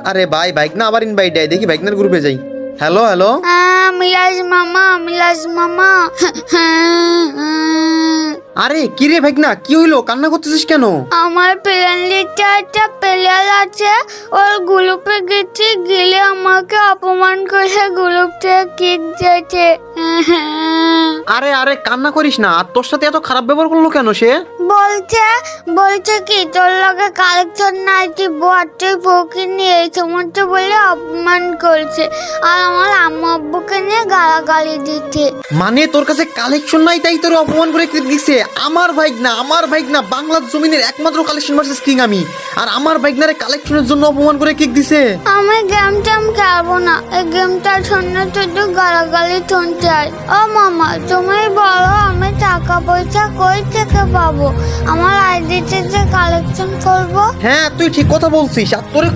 আরে ভাই বাইক না আবার ইনভাইট দেয়, দেখি বাইকনার গ্রুপে যাই। হ্যালো হ্যালো, মিরাজ মামা আরে কি রে ভাইকনা, কি হইলো, কান্না করতেছিস কেন? আমার ফ্রেন্ডলিতে একটা প্লেয়ার আছে, ওর গ্রুপে গেছি, গেলে আমাকে অপমান করে গ্রুপ থেকে কিক দিয়েছে। আরে আরে কান্না করিস না, আর তোর সাথে এত খারাপ ব্যবহার করলো কেন সে? বলছে কি তোর লগে কালেকশন নাই, তুই বটে বউকে নিয়ে এই সমস্ত বলে অপমান করছে, আর আমার আম্মু আব্বুকে নিয়ে গালাগালি দিচ্ছে। মানে তোর কাছে কালেকশন নাই তাই তোর অপমান করে দিচ্ছে? আমার বাইক না বাংলার জমিনের একমাত্র কালেকশন ভার্সেস কিং আমি, আর আমার বাইকনারে কালেকশনের জন্য অপমান করে কিক দিছে। আমি গেম টেম খেলবো না, এই গেমটার জন্য শুধু গালাগালি শুনতে হয়। ও মামা তুমি বলো আমি টাকা পয়সা কই থেকে পাবো আমার আইডিতে যে কালেকশন করবো? হ্যাঁ তুই ঠিক কথা বলছিস, আর তোরে